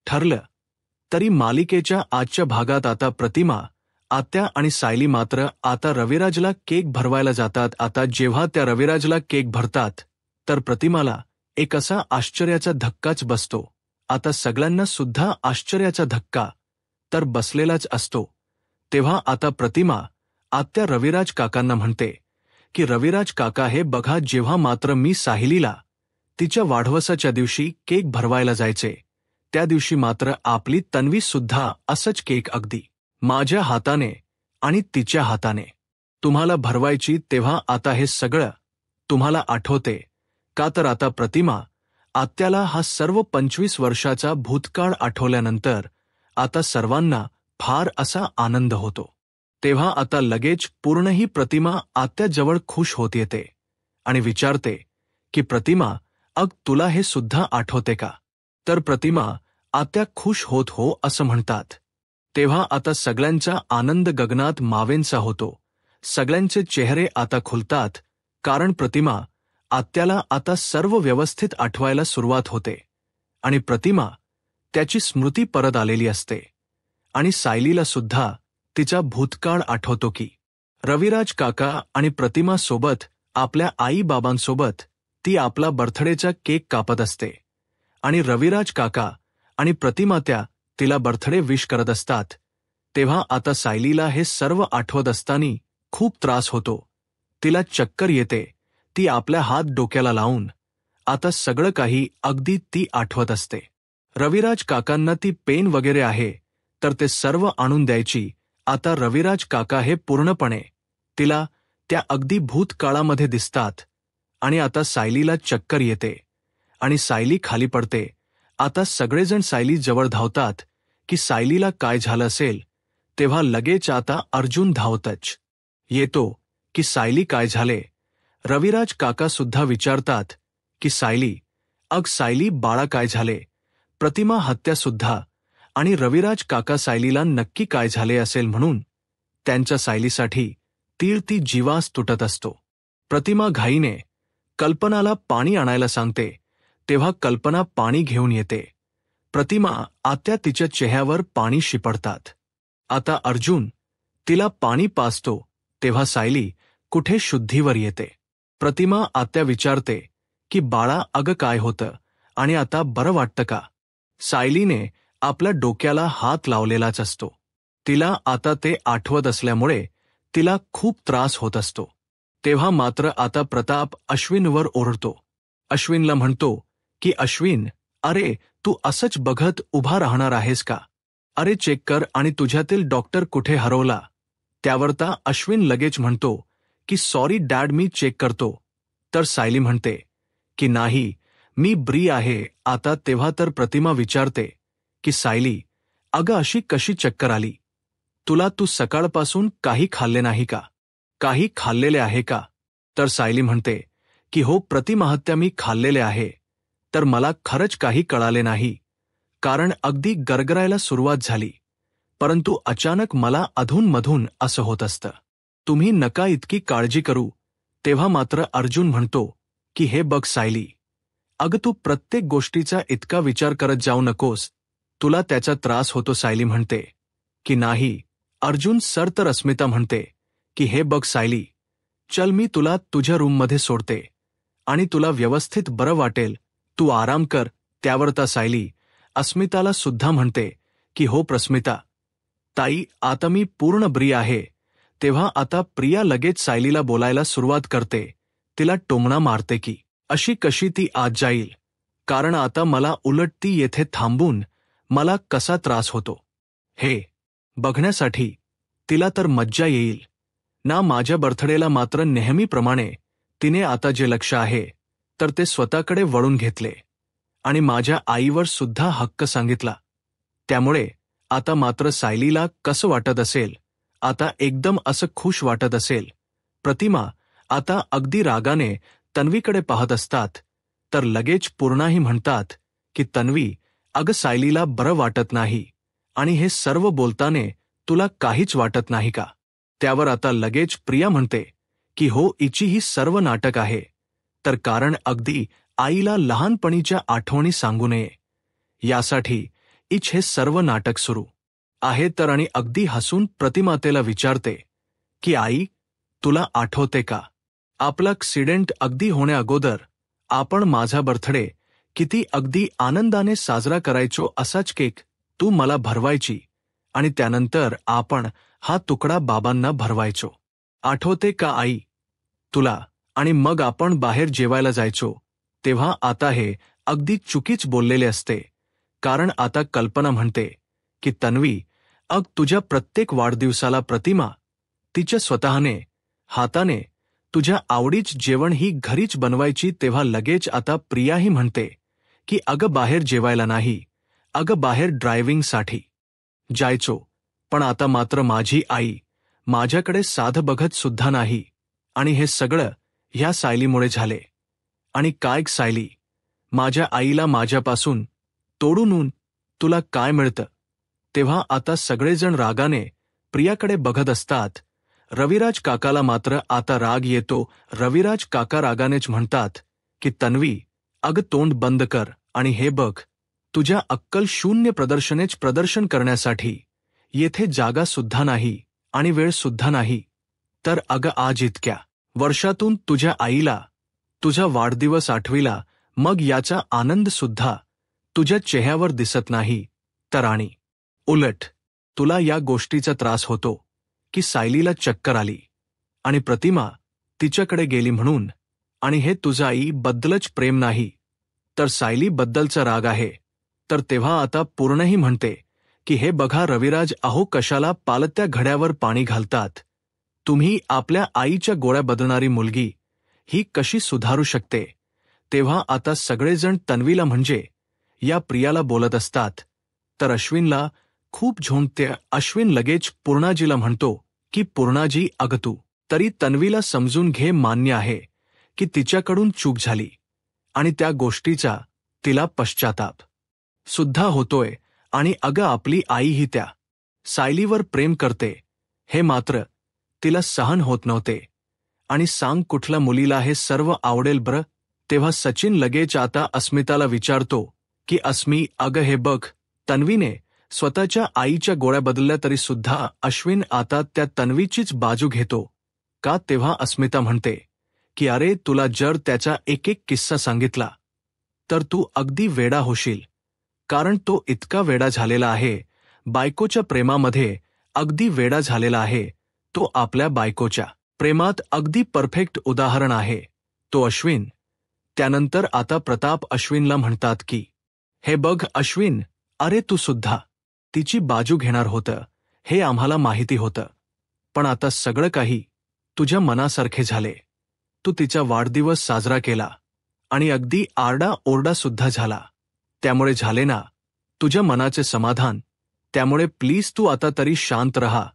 ठरलं. तरी मालिकेच्या आजच्या भागात आता प्रतिमा, आत्या आणि सायली मात्र आता रविराजला केक भरवायला जातात. आता जेव्हा त्या रविराजला केक भरतात तर प्रतिमाला एक असा आश्चर्याचा धक्काच बसतो. आता सगळ्यांना सुद्धा आश्चर्याचा धक्का तर बसलेलाच असतो. तेव्हा आता प्रतिमा आत्या रविराज काकांना म्हणते की रविराज काका, हे बघा, जेव्हा मात्र मी सायलीला तिच्या वाढदिवसाच्या दिवशी केक भरवायला जायचे त्या दिवशी मात्र आपली तन्वी सुद्धा असंच केक अगदी माझ्या हाताने आणि तिच्या हाताने तुम्हाला भरवायची. तेव्हा आता हे सगळं तुम्हाला आठवते का? तर आता प्रतिमा आत्याला हा सर्व 25 वर्षाचा भूतकाळ आठवल्यानंतर आता सर्वांना फार असा आनंद होतो. तेव्हा आता लगेच पूर्ण ही प्रतिमा आत्याजवळ खुश होत येते आणि विचारते की प्रतिमा, तुला हे सुद्धा आठवते का? तर प्रतिमा आत्या खुश होत हो असं म्हणतात. तेव्हा आता सगळ्यांचा आनंद गगनात मावेंचा होतो. सगळ्यांचे चेहरे आता खुलतात, कारण प्रतिमा आत्याला आता सर्व व्यवस्थित आठवायला सुरुवात होते आणि प्रतिमा त्याची स्मृती परत आलेली असते. आणि सायलीला सुद्धा तिचा भूतकाळ आठवतो की रविराज काका आणि प्रतिमा सोबत आपल्या आई बाबांसोबत ती आपला बर्थडेचा केक कापत असते आणि रविराज काका आणि प्रतिमा तिला बर्थडे विश करत असतात. तेव्हा आता सायलीला हे सर्व आठवत असताना खूप त्रास होतो. तिला चक्कर येते. ती आपल्या हात डोक्याला लावून आता सगळं काही अगदी ती आठवत असते. रविराज काकांना ती पेन वगैरे आहे तर ते सर्व आणून द्यायची. आता रविराज काका हे पूर्णपणे तिला त्या अगदी भूतकाळामध्ये दिसतात आणि आता सायलीला चक्कर येते आणि सायली खाली पडते. आता सगळेजण सायली जवळ धावतात की सायलीला काय झालं असेल. तेव्हा लगेच आता अर्जुन धावतच येतो की सायली काय झाले. रविराज काका सुद्धा विचारतात की सायली, सायली बाळा काय झाले. प्रतिमा हत्या सुद्धा आणि रविराज काका सायलीला नक्की काय झाले असेल म्हणून त्यांच्या सायलीसाठी ती जीवास तुटत असतो. प्रतिमा घाईने कल्पनाला पाणी आणायला सांगते. तेव्हा कल्पना पाणी घेऊन येते. प्रतिमा आत्या तिच्या चेहऱ्यावर पाणी शिपडतात. आता अर्जुन तिला पाणी पाजतो. तेव्हा सायली कुठे शुद्धीवर येते. प्रतिमा आत्या विचारते की बाळा, काय होतं आणि आता बरं वाटतं का? सायलीने आपल्या डोक्याला हात लावलेलाच असतो. तिला आता ते आठवत असल्यामुळे तिला खूप त्रास होत असतो. तेव्हा मात्र आता प्रताप अश्विनवर ओरडतो. अश्विनला म्हणतो की अश्विन, अरे तू असंच बघत उभा राहणार आहेस का? अरे चेक कर आणि तुझ्यातील डॉक्टर कुठे हरवला. त्यावरता अश्विन लगेच म्हणतो की सॉरी डॅड, मी चेक करतो. तर सायली म्हणते की नाही, मी ब्री आहे आता. तेव्हा तर प्रतिमा विचारते की सायली, अशी कशी चक्कर आली तुला? तू सकाळपासून काही खाल्ले नाही का? काही खाल्लेले आहे का? तर सायली म्हणते की हो प्रतिमाहत्या, मी खाल्लेले आहे. तर मला खरंच काही कळाले नाही, कारण अगदी गरगरायला सुरुवात झाली. परंतु अचानक मला अधूनमधून असं होत असतं. तुम्ही नका इतकी काळजी करू. तेव्हा मात्र अर्जुन म्हणतो की हे बघ सायली, तू प्रत्येक गोष्टीचा इतका विचार करत जाऊ नकोस, तुला त्याचा त्रास होतो. सायली म्हणते की नाही अर्जुन सर. तर अस्मिता म्हणते की हे बघ सायली, चल मी तुला तुझ्या रूममध्ये सोडते आणि तुला व्यवस्थित बरं वाटेल, तू आराम कर. त्यावरता सायली अस्मिताला सुद्धा म्हणते की हो प्रस्मिता ताई, आता मी पूर्ण ब्री आहे. तेव्हा आता प्रिया लगेच सायलीला बोलायला सुरुवात करते. तिला टोमणा मारते की अशी कशी ती आज जाईल, कारण आता मला उलट ती येथे थांबून मला कसा त्रास होतो हे बघण्यासाठी तिला तर मज्जा येईल ना. माझ्या बर्थडेला मात्र नेहमीप्रमाणे तिने आता जे लक्ष आहे तर ते स्वतःकडे वळून घेतले आणि माझ्या आईवर सुद्धा हक्क सांगितला. त्यामुळे आता मात्र सायलीला कसं वाटत असेल, आता एकदम असं खुश वाटत असेल. प्रतिमा आता अगदी रागाने तन्वीकडे पाहत असतात तर लगेच पूर्णाही म्हणतात की तन्वी, सायलीला बरं वाटत नाही आणि हे सर्व बोलताने तुला काहीच वाटत नाही का? त्यावर आता लगेच प्रिया म्हणते की हो, हिची ही सर्व नाटक आहे. तर कारण अगदी आईला लहानपणीच्या आठवणी सांगू नये यासाठी इच हे सर्व नाटक सुरू आहे तर आणि अगदी हसून प्रतिमातेला विचारते की आई, तुला आठवते का आपला ॲक्सिडेंट अगदी होण्या अगोदर आपण माझा बर्थडे किती अगदी आनंदाने साजरा करायचो, असाच केक तू मला भरवायची आणि त्यानंतर आपण हा तुकडा बाबांना भरवायचो. आठवते का आई तुला? आणि मग आपण बाहेर जेवायला जायचो. तेव्हा आता हे अगदी चुकीच बोललेले असते, कारण आता कल्पना म्हणते की तन्वी, तुझ्या प्रत्येक वाढदिवसाला प्रतिमा तिच्या स्वतःने हाताने तुझ्या आवडीच जेवण ही घरीच बनवायची. तेव्हा लगेच आता प्रियाही म्हणते की बाहेर जेवायला नाही, बाहेर ड्रायव्हिंगसाठी जायचो. पण आता मात्र माझी आई माझ्याकडे साधं बघत सुद्धा नाही. आणि हे सगळं ह्या सायलीमुळे झाले. आणि काय सायली, माझ्या आईला माझ्यापासून तोडून तुला काय मिळतं? तेव्हा आता सगळेजण रागाने प्रियाकडे बघत असतात. रविराज काकाला मात्र आता राग येतो. रविराज काका रागानेच म्हणतात की तन्वी, तोंड बंद कर आणि हे बघ, तुझ्या अक्कल शून्य प्रदर्शनेच प्रदर्शन करण्यासाठी येथे जागा सुद्धा नाही आणि वेळ सुद्धा नाही. तर आज इतक्या वर्षातून तुझ्या आईला तुझा वाढदिवस आठविला, मग याचा आनंद सुद्धा तुझ्या चेहऱ्यावर दिसत नाही तर? आणि उलट तुला या गोष्टीचा त्रास होतो की सायलीला चक्कर आली आणि प्रतिमा तिच्याकडे गेली म्हणून, आणि हे तुझा आई बद्दलच प्रेम नाही तर सायली बद्दलचा राग आहे. तर तेव्हा आता पूर्णही म्हणते की हे बघा रविराज, कशाला पालत्या घड्यावर पाणी घालतात? तुम्ही आपल्या आईच्या गोळ्या बदलणारी मुलगी ही कशी सुधारू शकते? तेव्हा आता सगळेजण तन्वीला म्हणजे या प्रियाला बोलत असतात. तर अश्विनला खूप झोंबते. अश्विन लगेच पूर्णाजीला म्हणतो की पूर्णाजी, तू तरी तन्वीला समजून घे. मान्य आहे की तिच्याकडून चूक झाली आणि त्या गोष्टीचा तिला पश्चाताप सुद्धा होतोय. आणि आपली आईही त्या सायलीवर प्रेम करते हे मात्र तिला सहन होत नव्हते. आणि सांग, कुठल्या मुलीला हे सर्व आवडेल बरं? तेव्हा सचिन लगेच आता अस्मिताला विचारतो की अस्मी, हे बघ, तन्वीने स्वतःच्या आईच्या गोळ्या बदलल्या तरी सुद्धा अश्विन आता त्या तन्वीचीच बाजू घेतो का? तेव्हा अस्मिता म्हणते की अरे, तुला जर त्याचा एक एक किस्सा सांगितला तर तू अगदी वेडा होशील, कारण तो इतका वेडा झालेला आहे बायकोच्या प्रेमामध्ये, अगदी वेडा झालेला आहे तो आपल्या बायकोच्या प्रेमात. अगदी परफेक्ट उदाहरण आहे तो अश्विन. त्यानंतर आता प्रताप अश्विनला म्हणतात की हे बघ अश्विन, अरे तू सुद्धा तिची बाजू घेणार होतं हे आम्हाला माहिती होतं, पण आता सगळं काही तुझ्या मनासारखे झाले. तू तिचा वाढदिवस साजरा केला आणि अगदी आरडा ओरडा सुद्धा झाला. त्यामुळे झाले ना तुझ्या मनाचे समाधान. त्यामुळे प्लीज तू आता तरी शांत रहा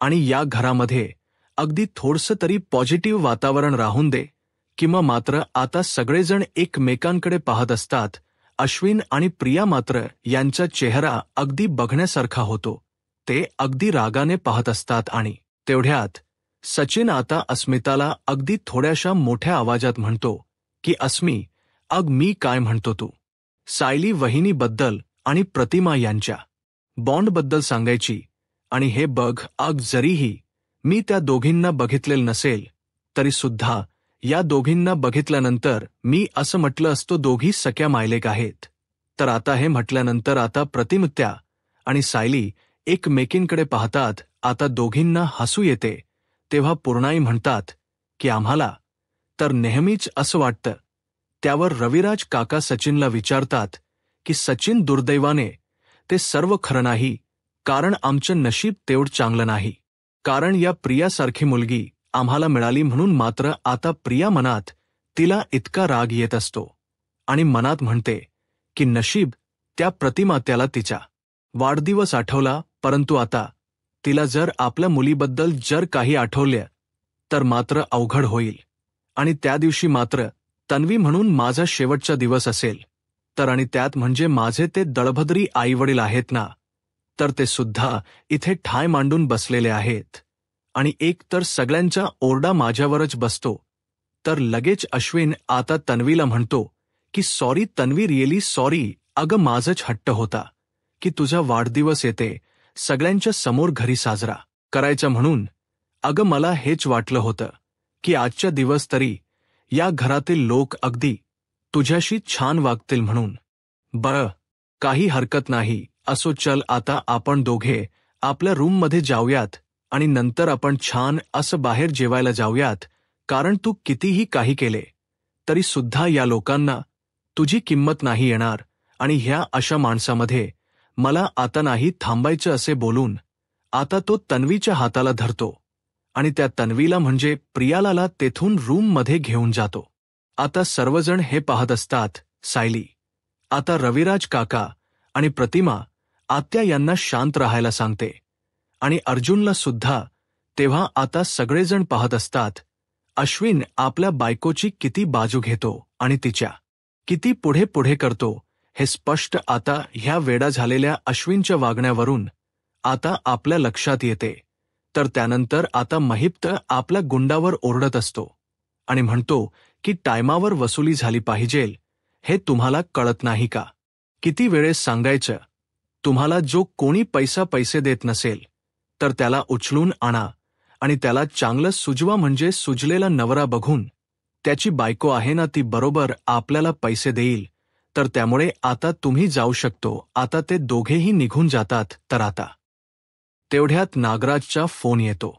आणि या घरामध्ये अगदी थोडंसं तरी पॉझिटिव्ह वातावरण राहून दे. किंवा मात्र आता सगळेजण एकमेकांकडे पाहत असतात. अश्विन आणि प्रिया मात्र यांचा चेहरा अगदी बघण्यासारखा होतो. ते अगदी रागाने पाहत असतात. आणि तेवढ्यात सचिन आता अस्मिताला अगदी थोड्याशा मोठ्या आवाजात म्हणतो की अस्मी, मी काय म्हणतो, तू सायली वहिनीबद्दल आणि प्रतिमा यांच्या बॉन्डबद्दल सांगायची. आणि हे बघ, जरीही मी त्या दोघींना बघितलेलं नसेल तरी सुद्धा या दोघींना बघितल्यानंतर मी असं म्हटलं असतो दोघी सख्या मायलेक आहेत. तर आता हे म्हटल्यानंतर आता प्रतिमत्या आणि सायली एकमेकींकडे पाहतात. आता दोघींना हसू येते. तेव्हा पूर्णाई म्हणतात की आम्हाला तर नेहमीच असं वाटतं. त्यावर रविराज काका सचिनला विचारतात की सचिन, दुर्दैवाने ते सर्व खरं नाही, कारण आमचं नशीब तेवढं चांगलं नाही. कारण या प्रियासारखी मुलगी आम्हाला मिळाली म्हणून. मात्र आता प्रिया मनात तिला इतका राग येत असतो आणि मनात म्हणते की नशीब त्या प्रतिमा त्याला तिचा वाढदिवस आठवला, परंतु आता तिला जर आपल्या मुलीबद्दल जर काही आठवलं तर मात्र अवघड होईल. आणि त्या दिवशी मात्र तन्वी म्हणून माझा शेवटचा दिवस असेल तर. आणि त्यात म्हणजे माझे ते दळभद्री आईवडील आहेत ना, तर ते सुद्धा इथे ठाय मांडून बसलेले आहेत. आणि एक तर सगळ्यांचा ओरडा माझ्यावरच बसतो. तर लगेच अश्विन आता तन्वीला म्हणतो की सॉरी तन्वी, रिअली सॉरी, माझंच हट्ट होता की तुझा वाढदिवस येते सगळ्यांच्या समोर घरी साजरा करायचा म्हणून. अगं मला हेच वाटलं होतं की आजच्या दिवस तरी या घरातील लोक अगदी तुझ्याशी छान वागतील म्हणून. बरं, काही हरकत नाही. असो, चल आता आपण दोघे आपल्या रूममध्ये जाऊयात आणि नंतर आपण छान असं बाहेर जेवायला जाऊयात, कारण तू कितीही काही केले तरी सुद्धा या लोकांना तुझी किंमत नाही येणार आणि ह्या अशा माणसामध्ये मला आता नाही थांबायचं असे बोलून आता तो तन्वीच्या हाताला धरतो आणि त्या तन्वीला म्हणजे प्रियालाला तेथून रूममध्ये घेऊन जातो. आता सर्वजण हे पाहत असतात. सायली आता रविराज काका आणि प्रतिमा आत्या यांना शांत राहायला सांगते आणि अर्जुनला सुद्धा. तेव्हा आता सगळेजण पाहत असतात. अश्विन आपल्या बायकोची किती बाजू घेतो आणि तिच्या किती पुढे पुढे करतो हे स्पष्ट आता ह्या वेडा झालेल्या अश्विनच्या वागण्यावरून आता आपल्या लक्षात येते. तर त्यानंतर आता महिप्त आपल्या गुंडावर ओरडत असतो आणि म्हणतो की टायमावर वसुली झाली पाहिजेल, हे तुम्हाला कळत नाही का? किती वेळेस सांगायचं तुम्हाला, जो कोणी पैसे देत नसेल तर त्याला उचलून आणा आणि त्याला चांगलं सुजवा, म्हणजे सुजलेला नवरा बघून त्याची बायको आहे ना ती बरोबर आपल्याला पैसे देईल. तर त्यामुळे आता तुम्ही जाऊ शकतो. आता ते दोघेही निघून जातात. तर आता तेवढ्यात नागराजचा फोन येतो.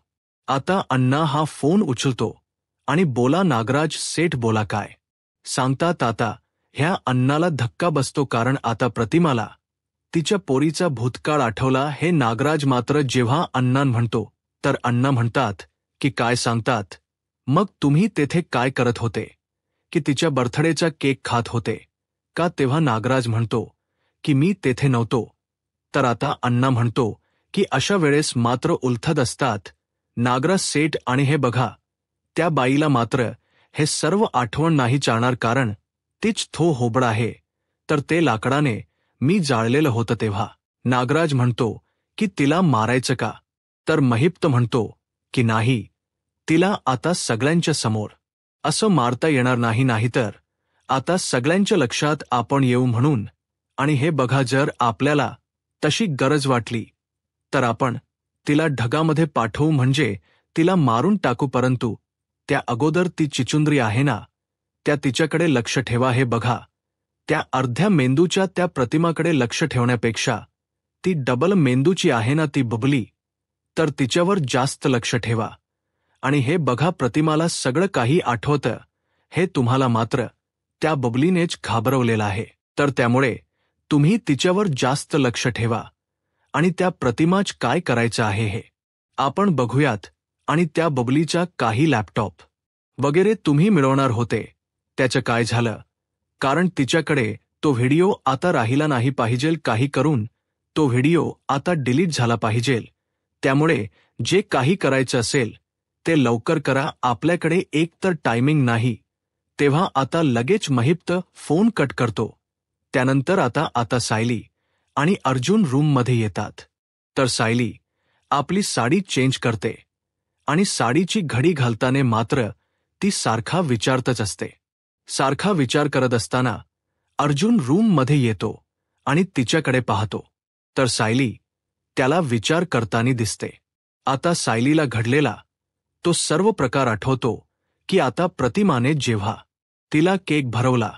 आता अण्णा हा फोन उचलतो आणि बोला नागराज सेठ बोला, काय सांगतात? आता ह्या अण्णाला धक्का बसतो, कारण आता प्रतिमाला तिच्या पोरीचा भूतकाळ आठवला. हे नागराज मात्र जेव्हा अण्णा म्हणतो तर अण्णा म्हणतात की काय सांगतात, मग तुम्ही तेथे काय करत होते? की तिच्या बर्थडेचा केक खात होते का? तेव्हा नागराज म्हणतो की मी तेथे नव्हतो. तर आता अण्णा म्हणतो की अशा वेळेस मात्र उलथत असतात नागराज सेठ. आणि हे बघा, त्या बाईला मात्र हे सर्व आठवण नाही चालणार, कारण तीच थो होबड आहे. तर ते लाकडाने मी जाळलेलं होतं. तेव्हा नागराज म्हणतो की तिला मारायचं का? तर महिप्त म्हणतो की नाही, तिला आता सगळ्यांच्या समोर असं मारता येणार नाही, नाहीतर आता सगळ्यांच्या लक्षात आपण येऊ म्हणून. आणि हे बघा, जर आपल्याला तशी गरज वाटली तर आपण तिला ढगामध्ये पाठवू, म्हणजे तिला मारून टाकू, परंतु त्या अगोदर ती चिचुंद्री आहे ना, त्या तिच्याकडे लक्ष ठेवा. हे बघा, त्या अर्ध्या मेंदूच्या त्या प्रतिमाकडे लक्ष ठेवण्यापेक्षा ती डबल मेंदूची आहे ना ती बबली, तर तिच्यावर जास्त लक्ष ठेवा. आणि हे बघा, प्रतिमाला सगळं काही आठवतं, हे तुम्हाला मात्र त्या बबलीनेच घाबरवलेलं आहे. तर त्यामुळे तुम्ही तिच्यावर जास्त लक्ष ठेवा आणि त्या प्रतिमाच काय करायचं आहे हे आपण बघूयात. आणि त्या बबलीचा काही लॅपटॉप वगैरे तुम्ही मिळवणार होते, त्याचं काय झालं? कारण तिच्याकडे तो व्हिडिओ आता राहिला नाही पाहिजेल, काही करून तो व्हिडिओ आता डिलीट झाला पाहिजेल. त्यामुळे जे काही करायचं असेल ते लवकर करा, आपल्याकडे एक तर टायमिंग नाही. तेव्हा आता लगेच महिप्त फोन कट करतो. त्यानंतर आता सायली आणि अर्जुन रूममध्ये येतात. तर सायली आपली साडी चेंज करते आणि साडीची घडी घालताना मात्र ती सारखा विचारतच असते. सारखा विचार करत असताना अर्जुन रूममध्ये येतो आणि तिच्याकडे पाहतो. तर सायली त्याला विचार करताना दिसते. आता सायलीला घडलेला तो सर्व प्रकार आठवतो की आता प्रतिमाने जेव्हा तिला केक भरवला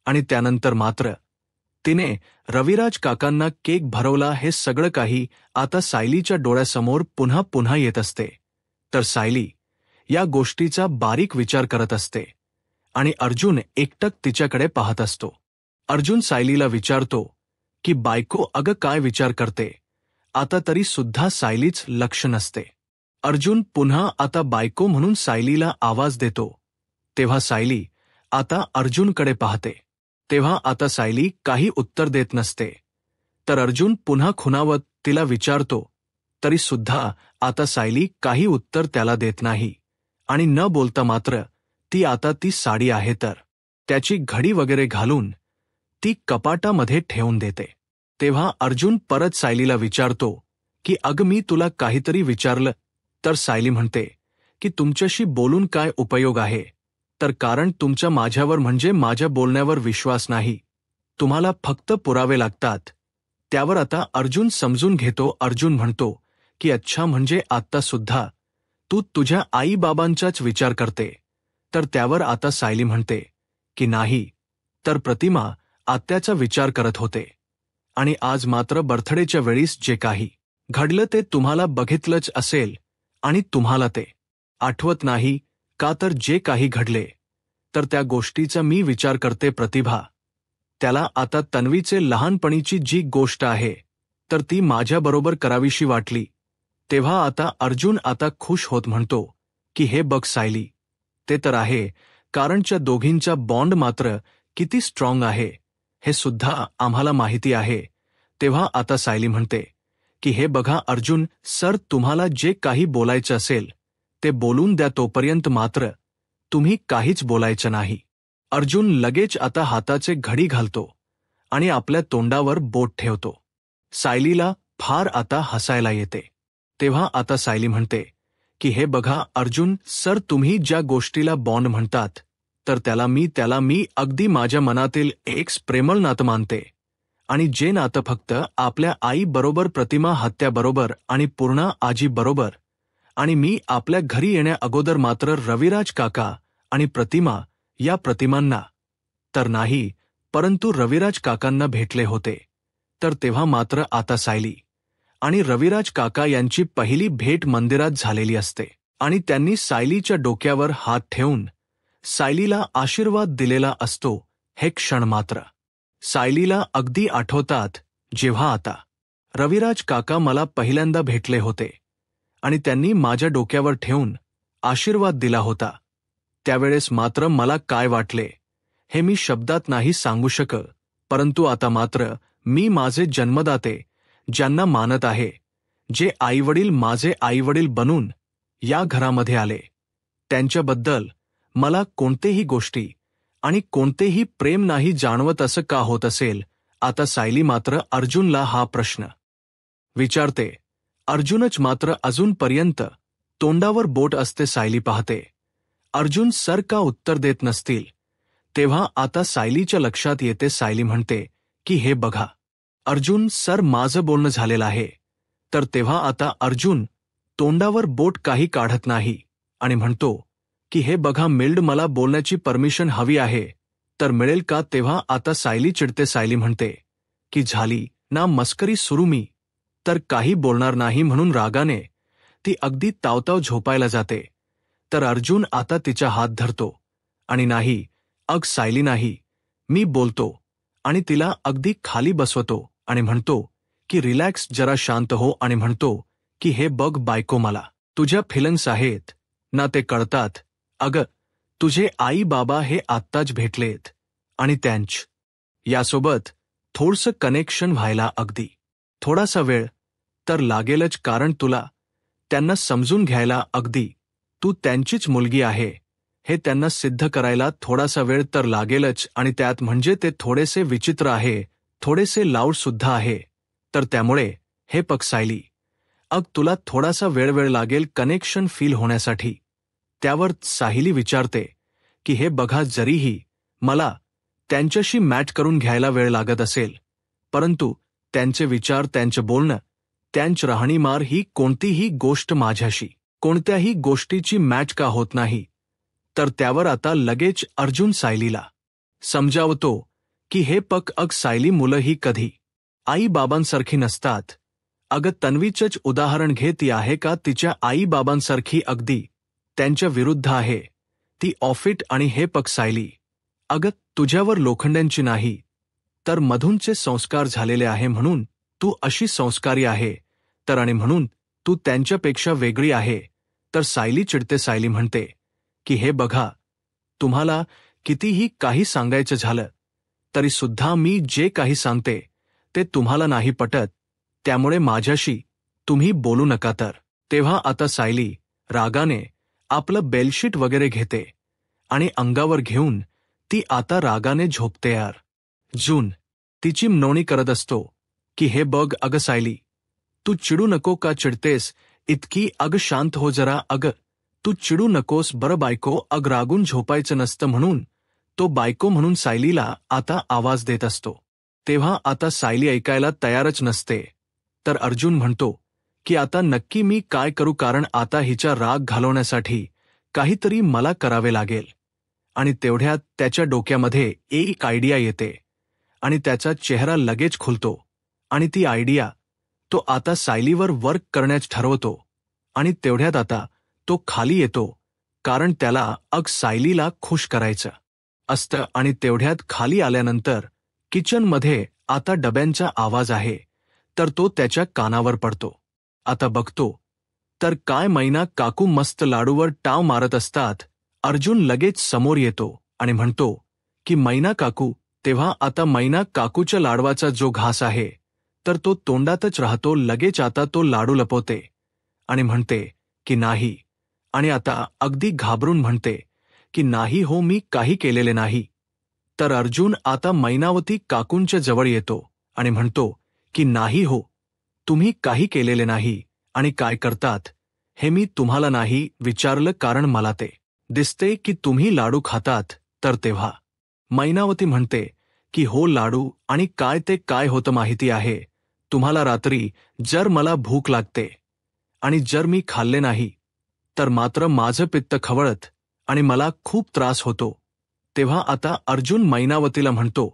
आणि त्यानंतर मात्र तिने रविराज काकांना केक भरवला, हे सगळं काही आता सायलीच्या डोळ्यासमोर पुन्हा पुन्हा येत असते. तर सायली या गोष्टीचा बारीक विचार करत असते आणि अर्जुन एकटक तिच्याकडे पाहत असतो. अर्जुन सायलीला विचारतो की बायको अगं काय विचार करते? आता तरी सुद्धा सायलीच लक्ष नसते. अर्जुन पुन्हा आता बायको म्हणून सायलीला आवाज देतो. तेव्हा सायली आता अर्जुनकडे पाहते. तेव्हा आता सायली काही उत्तर देत नसते. तर अर्जुन पुन्हा खुणावत तिला विचारतो, तरी सुद्धा आता सायली काही उत्तर त्याला देत नाही आणि न बोलता मात्र ती साडी आहे तर त्याची घडी वगैरे घालून ती कपाटामध्ये ठेवून देते. तेव्हा अर्जुन परत सायलीला विचारतो की अगं मी तुला काहीतरी विचारलं? तर सायली म्हणते की तुमच्याशी बोलून काय उपयोग आहे? तर कारण तुमचा माझ्यावर म्हणजे माझ्या बोलण्यावर विश्वास नाही. तुम्हाला फक्त पुरावे लागतात. त्यावर आता अर्जुन समजून घेतो. अर्जुन म्हणतो की अच्छा, म्हणजे आत्ता सुद्धा तू तुझ्या आईबाबांचाच विचार करते. तर त्यावर आता सायली म्हणते की नाही, तर प्रतिमा आत्याचा विचार करत होते. आणि आज मात्र बर्थडेच्या वेळीस जे काही घडलं ते तुम्हाला बघितलंच असेल आणि तुम्हाला ते आठवत नाही का? तर जे काही घडले तर त्या गोष्टीचा मी विचार करते प्रतिभा. त्याला आता तन्वीचे लहानपणीची जी गोष्ट आहे तर ती माझ्याबरोबर करावीशी वाटली. तेव्हा आता अर्जुन आता खुश होत म्हणतो की हे बघ सायली, ते तर आहे, कारणच्या दोघींचा बॉन्ड मात्र किती स्ट्रॉंग आहे हे सुद्धा आम्हाला माहिती आहे. तेव्हा आता सायली म्हणते की हे बघा अर्जुन सर, तुम्हाला जे काही बोलायचं असेल ते बोलून द्या, तोपर्यंत मात्र तुम्ही काहीच बोलायचं नाही. अर्जुन लगेच आता हाताचे घडी घालतो आणि आपल्या तोंडावर बोट ठेवतो. सायलीला फार आता हसायला येते. तेव्हा आता सायली म्हणते की हे बघा अर्जुन सर, तुम्ही ज्या गोष्टीला बॉन्ड म्हणतात तर त्याला मी अगदी माझ्या मनातील एक प्रेमळ नातं मानते. आणि जे नातं फक्त आपल्या आई बरोबर, प्रतिमा हत्याबरोबर आणि पूर्णा आजी बरोबर, आणि मी आपल्या घरी येण्या अगोदर मात्र रविराज काका आणि प्रतिमा या प्रतिमांना तर नाही, परंतु रविराज काकांना भेटले होते. तर तेव्हा मात्र आता सायली आणि रविराज काका यांची पहिली भेट मंदिरात झालेली असते आणि त्यांनी सायलीच्या डोक्यावर हात ठेवून सायलीला आशीर्वाद दिलेला असतो. हे क्षण मात्र सायलीला अगदी आठवतात, जेव्हा आता रविराज काका मला पहिल्यांदा भेटले होते आणि त्यांनी माझ्या डोक्यावर ठेवून आशीर्वाद दिला होता. त्यावेळेस मात्र मला काय वाटले हे मी शब्दात नाही सांगू शकत. परंतु आता मात्र मी माझे जन्मदाते ज्यांना मानत आहे, जे आईवडील माझे आईवडील बनून या घरामध्ये आले, त्यांच्याबद्दल मला कोणतेही गोष्टी आणि कोणतेही प्रेम नाही जाणवत. असं का होत असेल? आता सायली मात्र अर्जुनला हा प्रश्न विचारते. अर्जुनच मात्र अजूनपर्यंत तोंडावर बोट असते. सायली पाहते अर्जुन सर का उत्तर देत नसतील. तेव्हा आता सायलीच्या लक्षात येते. सायली म्हणते की हे बघा अर्जुन सर, माझं बोलणं झालेलं आहे. तर तेव्हा आता अर्जुन तोंडावर बोट काही काढत नाही आणि म्हणतो की हे बघा मिल्ड, मला बोलण्याची परमिशन हवी आहे, तर मिळेल का? तेव्हा आता सायली चिडते. सायली म्हणते की झाली ना मस्करी सुरू, मी तर काही बोलणार नाही म्हणून रागाने ती अगदी तावताव झोपायला जाते. तर अर्जुन आता तिचा हात धरतो आणि नाही, अग सायली नाही, मी बोलतो, आणि तिला अगदी खाली बसवतो आणि म्हणतो की रिलॅक्स, जरा शांत हो, आणि म्हणतो की हे बघ बायको, मला तुझ्या फिलिंग्स आहेत ना, ते कळतात. अगं, तुझे आई बाबा हे आत्ताच भेटलेत आणि यासोबत थोडंसं कनेक्शन व्हायला अगदी थोडासा वेळ तर लागेलच, कारण तुला त्यांना समजून घ्यायला, अगदी तू त्यांचीच मुलगी आहे हे त्यांना सिद्ध करायला थोडासा वेळ तर लागेलच. आणि त्यात म्हणजे ते थोडेसे विचित्र आहे, थोडेसे लाऊड सुद्धा आहे. तर त्यामुळे हे पग सायली, अग तुला थोडासा वेळ लागेल कनेक्शन फील होण्यासाठी. त्यावर सायली विचारते की हे बघा, जरीही मला त्यांच्याशी मॅच करून घ्यायला वेळ लागत असेल, परंतु त्यांचे विचार, त्यांचं बोलणं, त्यांची राहणीमान ही कोणतीही गोष्ट माझ्याशी कोणत्याही गोष्टीची मॅच का होत नाही. तर त्यावर आता लगेच अर्जुन सायलीला समजावतो की हे पग, अग सायली, मुलं ही कधी आई बाबांसारखी नसतात. अगं तन्वीचंच उदाहरण घे, ती आहे का तिच्या आई बाबांसारखी? अगदी त्यांच्या विरुद्ध आहे. ती ऑफिट. आणि हे पग सायली, अगं तुझ्यावर लोखंड्यांची नाही तर मधूनचे संस्कार झालेले आहे, म्हणून तू अशी संस्कारी आहे. तर आणि म्हणून तू त्यांच्यापेक्षा वेगळी आहे. तर सायली चिडते. सायली म्हणते की हे बघा, तुम्हाला कितीही काही सांगायचं झालं तरी सुद्धा मी जे काही सांगते ते तुम्हाला नाही पटत, त्यामुळे माझ्याशी तुम्ही बोलू नका. तर तेव्हा आता सायली रागाने आपलं बेडशीट वगैरे घेते आणि अंगावर घेऊन ती आता रागाने झोपते. यार जून तिची मनोणी करत असतो की हे बघ अगं सायली, तू चिडू नको का चिडतेस इतकी? अग शांत हो जरा. अगं तू चिडू नकोस बरं बायको, अग रागून झोपायचं नसतं म्हणून तो बायको म्हणून सायलीला आता आवाज देत असतो. तेव्हा आता सायली ऐकायला तयारच नसते. तर अर्जुन म्हणतो की आता नक्की मी काय करू, कारण आता हिचा राग घालवण्यासाठी काहीतरी मला करावे लागेल. आणि तेवढ्यात त्याच्या डोक्यामध्ये एक आयडिया येते आणि त्याचा चेहरा लगेच खुलतो. आणि ती आयडिया, तो आता सायलीवर वर्क करण्यास ठरवतो. आणि तेवढ्यात आता तो खाली येतो, कारण त्याला सायलीला खुश करायचं असतं. आणि तेवढ्यात खाली आल्यानंतर किचनमध्ये आता डब्यांचा आवाज आहे, तर तो त्याच्या कानावर पडतो. आता बघतो तर काय मैना काकू मस्त लाडूवर टाव मारत असतात. अर्जुन लगेच समोर येतो आणि म्हणतो की मैना काकू. तेव्हा आता मैना काकूच्या लाडवाचा जो घास आहे तर तो तोंडातच राहतो. लगेच आता तो लाडू लपवते आणि म्हणते की नाही. आणि आता अगदी घाबरून म्हणते की नाही हो, मी काही केलेले नाही. तर अर्जुन आता मैनावती काकूंच्या जवळ येतो आणि म्हणतो की नाही हो, तुम्ही काही केलेले नाही. आणि काय करतात हे मी तुम्हाला नाही विचारलं, कारण मला ते दिसते की तुम्ही लाडू खातात. तर तेव्हा मैनावती म्हणते की हो लाडू, आणि काय ते काय होतं माहिती आहे तुम्हाला, रात्री जर मला भूक लागते आणि जर मी खाल्ले नाही तर मात्र माझं पित्त खवळत आणि मला खूप त्रास होतो. तेव्हा आता अर्जुन मैनावतीला म्हणतो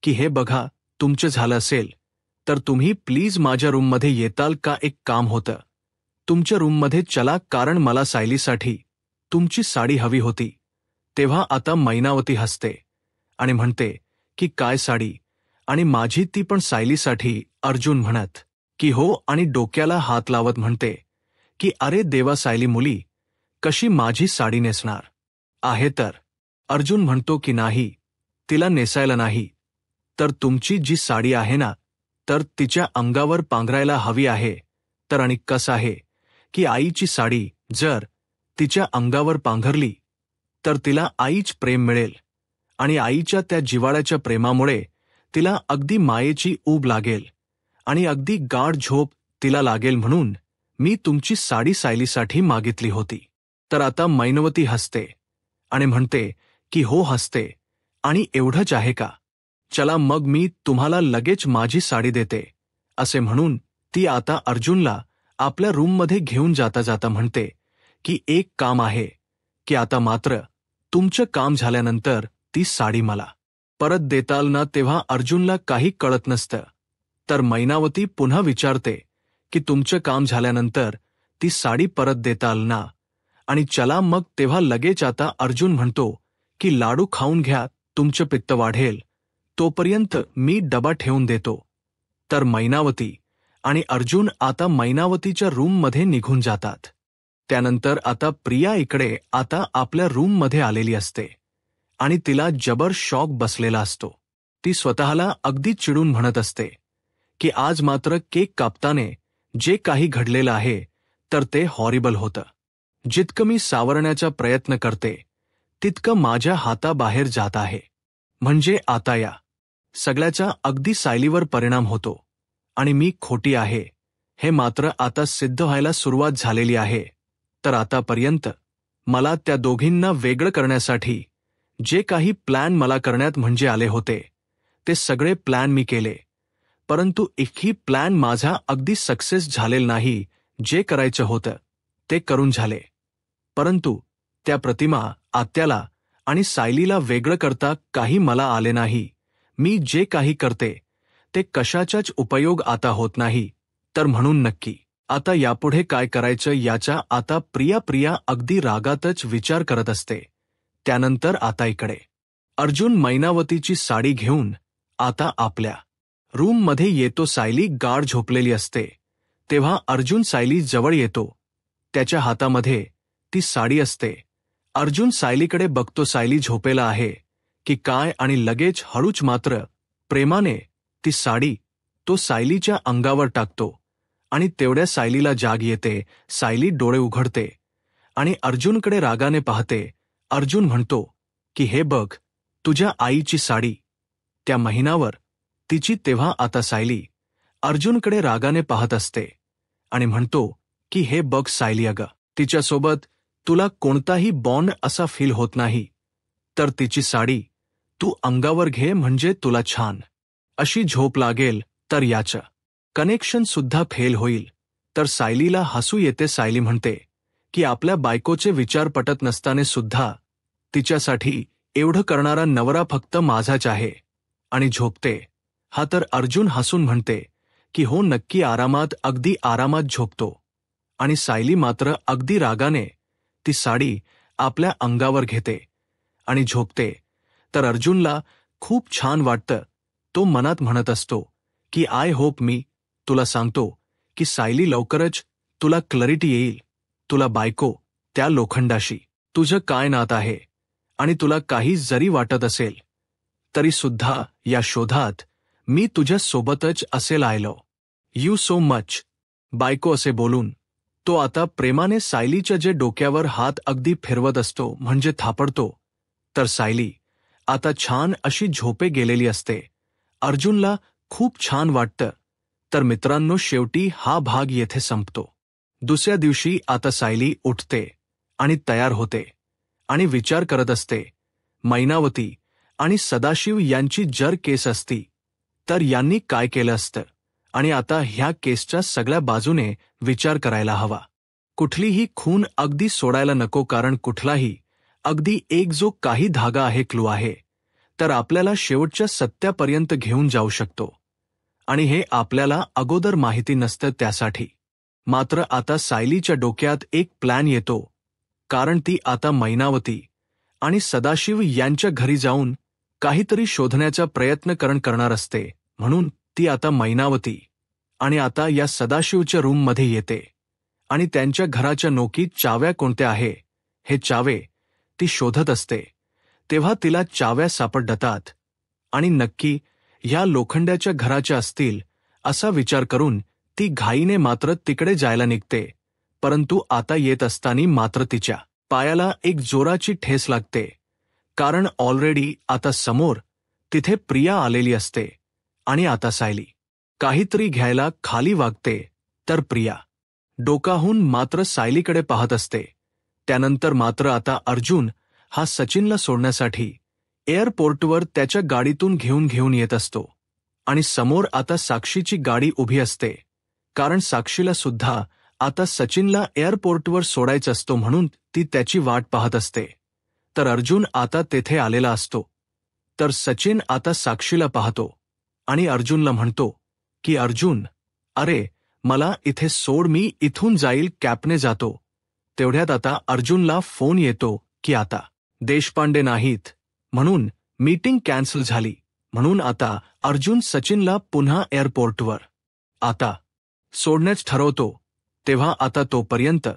की हे बघा, तुमचं झालं असेल तर तुम्ही प्लीज माझ्या रूममध्ये येताल का, एक काम होतं. तुमच्या रूममध्ये चला, कारण मला सायलीसाठी तुमची साडी हवी होती. तेव्हा आता मैनावती हसते आणि म्हणते की काय साडी, आणि माझी ती पण सायलीसाठी. अर्जुन म्हणत की हो, आणि डोक्याला हात लावत म्हणते की अरे देवा, सायली मुली कशी माझी साडी नेसणार आहे. तर अर्जुन म्हणतो की नाही, तिला नेसायला नाही, तर तुमची जी साडी आहे ना, तर तिच्या अंगावर पांघरायला हवी आहे. तर आणि कसं आहे की आईची साडी जर तिच्या अंगावर पांघरली तर तिला आईच प्रेम मिळेल, आणि आईच्या त्या जिव्हाळ्याच्या प्रेमामुळे तिला अगदी मायेची ऊब लागेल आणि अगदी गाढ झोप तिला लागेल. म्हणून मी तुमची साडी सायलीसाठी मागितली होती. तर आता मैनावती हसते आणि म्हणते की हो, हसते, आणि एवढंच आहे का, चला मग मी तुम्हाला लगेच माझी साडी देते. असे म्हणून ती आता अर्जुनला आपल्या रूममध्ये घेऊन जाता जाता म्हणते की एक काम आहे की आता मात्र तुमचं काम झाल्यानंतर ती साडी मला परत देताल ना. तेव्हा अर्जुनला काही कळत नसतं. तर मैनावती पुन्हा विचारते की तुमचं काम झाल्यानंतर ती साडी परत देताल ना. आणि चला मग. तेव्हा लगेच आता अर्जुन म्हणतो की लाडू खाऊन घ्या, तुमचं पित्त वाढेल, तोपर्यंत मी डबा ठेवून देतो. तर मैनावती आणि अर्जुन आता मैनावतीच्या रूममध्ये निघून जातात. त्यानंतर आता प्रिया इकडे आता आपल्या रूममध्ये आलेली असते आणि तिला जबर शॉक बसलेला असतो. ती स्वतःला अगदी चिडून म्हणत असते की आज मात्र केक कापताने जे काही घडलेलं आहे तर ते हॉरिबल होतं. जितकं मी सावरण्याचा प्रयत्न करते तितकं माझ्या हाताबाहेर जात आहे. म्हणजे आता या सगळ्याचा अगदी सायलीवर परिणाम होतो आणि मी खोटी आहे हे मात्र आता सिद्ध व्हायला सुरुवात झालेली आहे. तर आतापर्यंत मला त्या दोघींना वेगळं करण्यासाठी जे काही प्लॅन मला करण्यात म्हणजे आले होते ते सगळे प्लॅन मी केले, परंतु एकही प्लॅन माझा अगदी सक्सेस झालेला नाही. जे करायचं होतं ते करून झाले, परंतु त्या प्रतिमा, आत्याला आणि सायलीला वेगळं करता काही मला आले नाही. मी जे काही करते ते कशाचाच उपयोग आता होत नाही. तर म्हणून नक्की आता यापुढे काय करायचं याचा आता प्रिया अगदी रागातच विचार करत असते. त्यानंतर आता इकडे अर्जुन मैनावतीची साडी घेऊन आता आपल्या रूममध्ये येतो. सायली गाढ झोपलेली असते. तेव्हा अर्जुन सायली जवळ येतो. त्याच्या हातामध्ये ती साडी असते. अर्जुन सायलीकडे बघतो, सायली झोपेला आहे की काय, आणि लगेच हळूच मात्र प्रेमाने ती साडी तो सायलीच्या अंगावर टाकतो. आणि तेवढ्या सायलीला जाग येते. सायली डोळे उघडते आणि अर्जुनकडे रागाने पाहते. अर्जुन म्हणतो की हे बघ, तुझ्या आईची साडी त्या महिनावर तिची. तेव्हा आता सायली अर्जुनकडे रागाने पाहत असते आणि म्हणतो की हे बघ सायली, अगं तिच्यासोबत तुला कोणताही बॉन्ड असा फील होत नाही, तर तिची साडी तू अंगावर घे, म्हणजे तुला छान अशी झोप लागेल तर याचं कनेक्शन सुद्धा फेल होईल. तर सायलीला हसू येते. सायली म्हणते की आपल्या बायकोचे विचार पटत नसताना सुद्धा तिच्यासाठी एवढं करणारा नवरा फक्त माझाच आहे, आणि झोपते. हा तर अर्जुन हसून म्हणते की हो नक्की आरामात, अगदी आरामात झोपतो. आणि सायली मात्र अगदी रागाने ती साडी आपल्या अंगावर घेते आणि झोपते. तर अर्जुनला खूप छान वाटतं. तो मनात म्हणत असतो की आय होप, मी तुला सांगतो की सायली लवकरच तुला क्लॅरिटी येईल. तुला बायको त्या लोखंडाशी तुझं काय नात आहे, आणि तुला काही जरी वाटत असेल तरी सुद्धा या शोधात मी तुझ्या सोबतच असेल. I love you so much. बायको असे बोलून तो आता प्रेमाने सायलीच्या जे डोक्यावर हात अगदी फिरवत असतो, म्हणजे थापडतो. तर सायली आता छान अशी झोपे गेलेली असते. अर्जुनला खूप छान वाटतं. तर मित्रांनो, शेवटी हा भाग येथे संपतो. दुसऱ्या दिवशी आता सायली उठते आणि तयार होते आणि विचार करत असते, मैनावती आणि सदाशिव यांची जर केस असती तर यांनी काय केलं असतं, आणि आता ह्या केसच्या सगळ्या बाजूने विचार करायला हवा. कुठलीही खून अगदी सोडायला नको, कारण कुठलाही अगदी एक जो काही धागा आहे, क्लू आहे, तर आपल्याला शेवटच्या सत्यापर्यंत घेऊन जाऊ शकतो. आणि हे आपल्याला अगोदर माहिती नसतं. त्यासाठी मात्र आता सायलीच्या डोक्यात एक प्लॅन येतो, कारण ती आता मैनावती आणि सदाशिव यांच्या घरी जाऊन काहीतरी शोधण्याचा प्रयत्न करणार असते. म्हणून ती आता मैनावती आणि आता या सदाशिवच्या रूममध्ये येते आणि त्यांच्या घराच्या नोकीत चाव्या कोणत्या आहे हे चावे ती शोधत असते. तेव्हा तिला चाव्या सापडतात आणि नक्की ह्या लोखंडाच्या घराच्या असतील असा विचार करून ती घाईने मात्र तिकडे जायला निघते. परंतु आता येत असताना मात्र तिच्या पायाला एक जोराची ठेस लागते, कारण ऑलरेडी आता समोर तिथे प्रिया आलेली असते. आणि आता सायली काहीतरी घ्यायला खाली वागते, तर प्रिया डोकाहून मात्र सायलीकडे पाहत असते. त्यानंतर मात्र आता अर्जुन हा सचिनला सोडण्यासाठी एअरपोर्टवर त्याच्या गाडीतून घेऊन येत असतो. आणि समोर आता साक्षीची गाडी उभी असते, कारण साक्षीला सुद्धा आता सचिनला एअरपोर्टवर सोडायचं असतो, म्हणून ती त्याची वाट पाहत असते. तर अर्जुन आता तेथे आलेला असतो. तर सचिन आता साक्षीला पाहतो आणि अर्जुनला म्हणतो की अर्जुन, अरे मला इथे सोड, मी इथून जाईल, कॅबने जातो. तेवढ्यात आता अर्जुनला फोन येतो की आता देशपांडे नाहीत, म्हणून मीटिंग कॅन्सल झाली. म्हणून आता अर्जुन सचिनला पुन्हा एअरपोर्टवर आता सोडण्याच ठरवतो. तेव्हा आता तोपर्यंत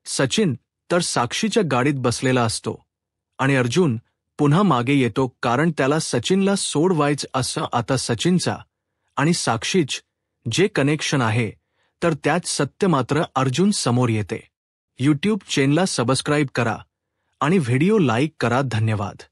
सचिन तर साक्षीच्या गाडीत बसलेला असतो आणि अर्जुन पुन्हा मागे येतो, कारण त्याला सचिनला सोडवायचं असं आता सचिनचा आणि साक्षीच जे कनेक्शन आहे, तर त्यात सत्य मात्र अर्जुन समोर येते. यूट्यूब चॅनलला सबस्क्राईब करा आणि व्हिडिओ लाईक करा. धन्यवाद.